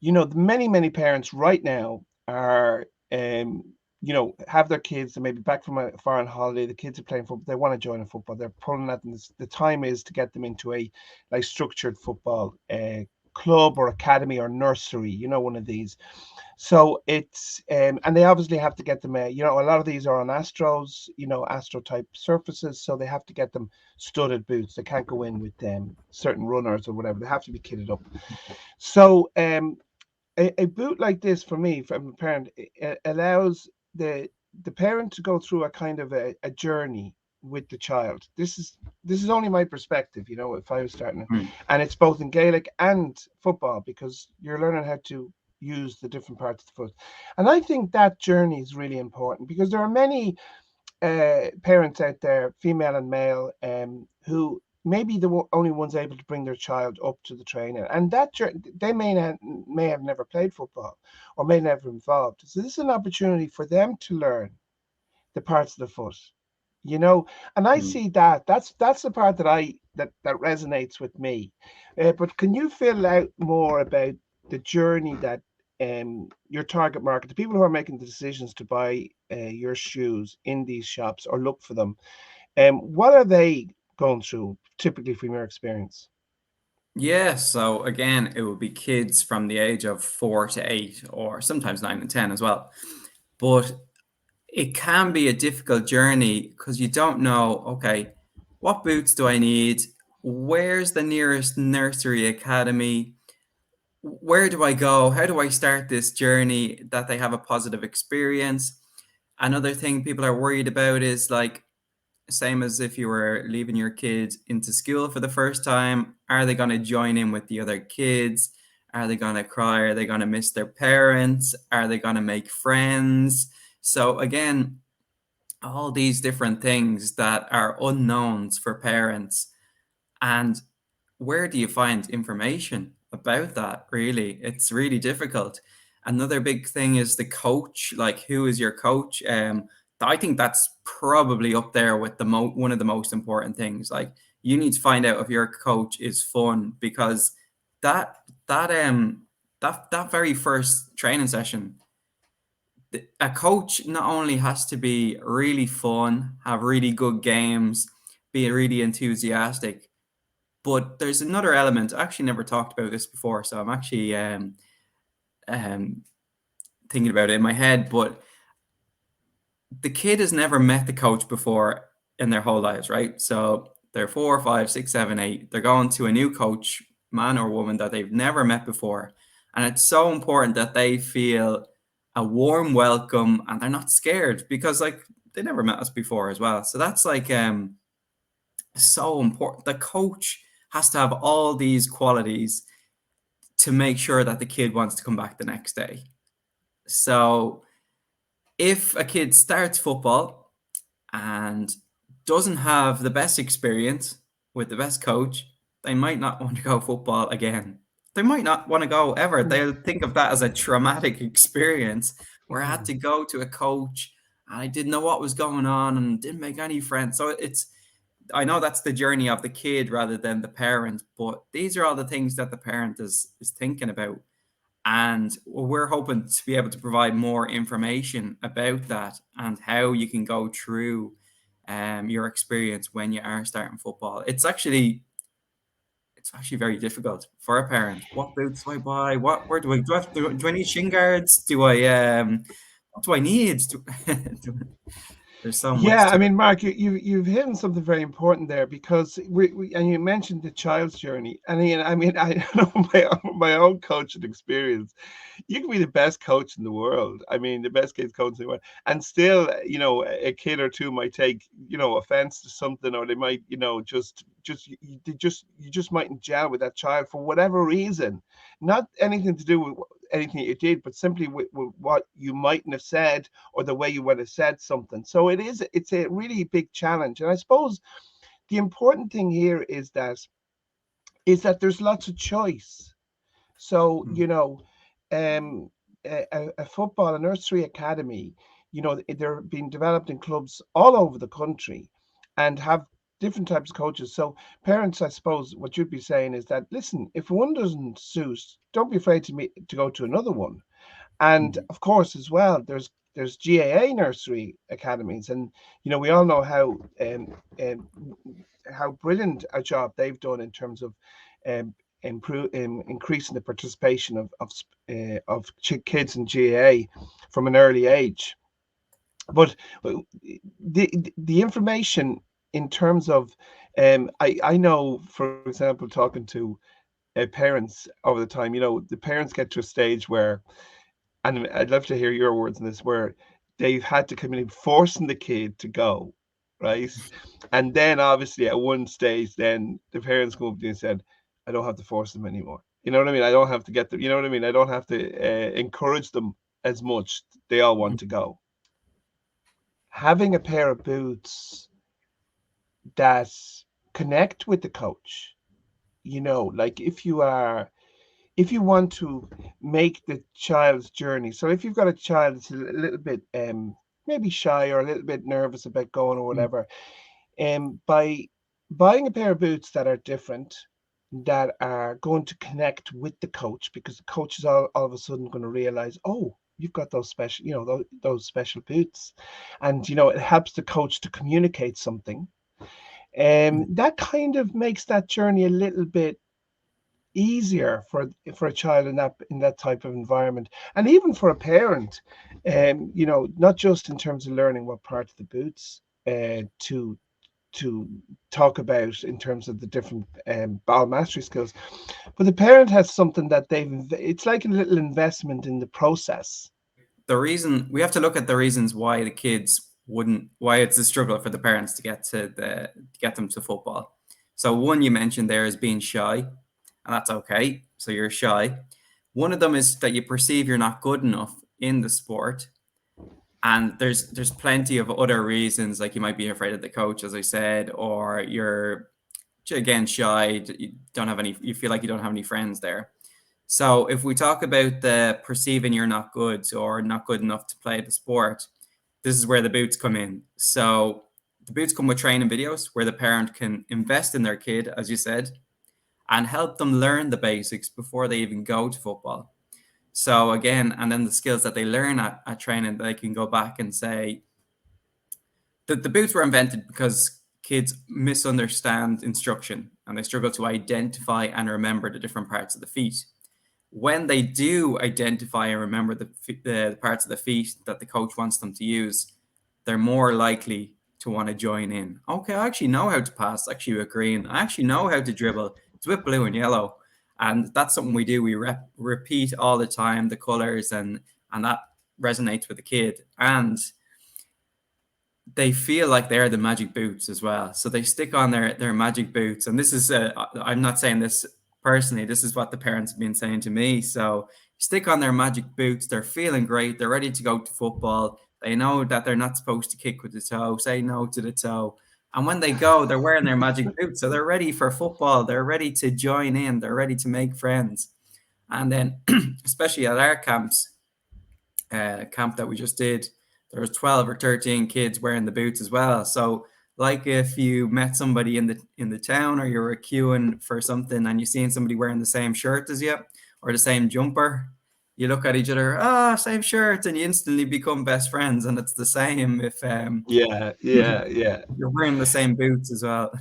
many parents right now are, have their kids. They may be back from a foreign holiday. The kids are playing football. They want to join a football. They're pulling at them. The time is to get them into a like structured football club or academy or nursery. One of these. So it's and they obviously have to get them. A lot of these are on Astro type surfaces, so they have to get them studded boots. They can't go in with certain runners or whatever. They have to be kitted up. So a boot like this for me, from a parent, it allows the parent to go through a kind of a journey with the child. This is only my perspective, if I was starting, Mm. and it's both in Gaelic and football because you're learning how to use the different parts of the foot. And I think that journey is really important because there are many parents out there, female and male, who may be the only ones able to bring their child up to the training, and they may have never played football or may never involved. So this is an opportunity for them to learn the parts of the foot, and I Mm. see that's the part that resonates with me. But can you fill out more about the journey that your target market, the people who are making the decisions to buy your shoes in these shops or look for them, what are they going through typically from your experience? Yeah, so again, it would be kids from the age of 4 to 8, or sometimes 9 and 10 as well. But it can be a difficult journey because you don't know, okay, what boots do I need? Where's the nearest nursery academy? Where do I go? How do I start this journey that they have a positive experience? Another thing people are worried about is like, same as if you were leaving your kids into school for the first time, are they going to join in with the other kids? Are they going to cry? Are they going to miss their parents? Are they going to make friends? So again, all these different things that are unknowns for parents. And where do you find information about that? Really, it's really difficult. Another big thing is the coach. Like, who is your coach? I think that's probably up there with one of the most important things. Like, you need to find out if your coach is fun, because that that that very first training session, a coach not only has to be really fun, have really good games, be really enthusiastic, but there's another element. I actually never talked about this before, so I'm actually um, thinking about it in my head. But the kid has never met the coach before in their whole lives, right? So they're 4, 5, 6, 7, 8. They're going to a new coach, man or woman, that they've never met before. And it's so important that they feel a warm welcome and they're not scared because, like, they never met us before as well. So that's like so important. The coach has to have all these qualities to make sure that the kid wants to come back the next day. So if a kid starts football and doesn't have the best experience with the best coach, they might not want to go football again. They might not want to go ever. Mm, They'll think of that as a traumatic experience where I had mm, to go to a coach and I didn't know what was going on and didn't make any friends. So I know that's the journey of the kid rather than the parent, but these are all the things that the parent is thinking about. And we're hoping to be able to provide more information about that and how you can go through your experience when you are starting football. It's actually very difficult for a parent. What boots do I buy? Where do I need shin guards? What do I need? There's so Yeah, much I to it. mean, Mark, you've hit on something very important there because and you mentioned the child's journey, and I know my own coaching experience. You can be the best coach in the world. I mean, the best kids coach in the world, and still, a kid or two might take, offense to something, or they might, you just mightn't gel with that child for whatever reason, not anything to do with anything you did, but simply with what you mightn't have said or the way you would have said something. So it's a really big challenge. And I suppose the important thing here is that there's lots of choice. So, Mm. a football, a nursery academy, they're being developed in clubs all over the country and have different types of coaches. So parents, I suppose, what you'd be saying is that, listen, if one doesn't suit, don't be afraid to go to another one. And Mhm. of course, as well, there's GAA nursery academies, and we all know um, how brilliant a job they've done in terms of um, increasing the participation of kids in GAA from an early age. But the information in terms of I know, for example, talking to parents over the time, the parents get to a stage where, and I'd love to hear your words on this, where they've had to come in forcing the kid to go, right? And then obviously at one stage, then the parents come up to you and said, I don't have to force them anymore. You know what I mean? I don't have to get them, you know what I mean? I don't have to encourage them as much. They all want to go. Having a pair of boots that connect with the coach, like if you want to make the child's journey. So if you've got a child that's a little bit maybe shy or a little bit nervous about going or whatever, by buying a pair of boots that are different, that are going to connect with the coach, because the coach is all of a sudden going to realize, oh, you've got those special, those special boots, and it helps the coach to communicate something. That kind of makes that journey a little bit easier for a child in that type of environment, and even for a parent, not just in terms of learning what part of the boots to talk about in terms of the different ball mastery skills, but the parent has something that it's like a little investment in the process. The reason we have to look at the reasons why the kids wouldn't, why it's a struggle for the parents to get them to football. So one you mentioned there is being shy, and that's okay. So you're shy. One of them is that you perceive you're not good enough in the sport, and there's plenty of other reasons, like you might be afraid of the coach, as I said, or you're again shy. You don't have any. You feel like you don't have any friends there. So if we talk about the perceiving you're not good or not good enough to play the sport, this is where the boots come in. So the boots come with training videos where the parent can invest in their kid, as you said, and help them learn the basics before they even go to football. So again, and then the skills that they learn at training, they can go back and say that the boots were invented because kids misunderstand instruction and they struggle to identify and remember the different parts of the feet. When they do identify and remember the parts of the feet that the coach wants them to use, they're more likely to want to join in. Okay, I actually know how to pass. Actually, with green. I actually know how to dribble. It's with blue and yellow, and that's something we do. We repeat all the time the colors, and that resonates with the kid. And they feel like they're the magic boots as well. So they stick on their magic boots. And this is, I'm not saying this personally, this is what the parents have been saying to me. So stick on their magic boots. They're feeling great. They're ready to go to football. They know that they're not supposed to kick with the toe, say no to the toe. And when they go, they're wearing their magic boots. So they're ready for football. They're ready to join in. They're ready to make friends. And then, especially at our camp that we just did, there was 12 or 13 kids wearing the boots as well. So like if you met somebody in the town, or you were queuing for something and you seen somebody wearing the same shirt as you or the same jumper, you look at each other, same shirt, and you instantly become best friends. And it's the same if Yeah, yeah, yeah. you're wearing the same boots as well.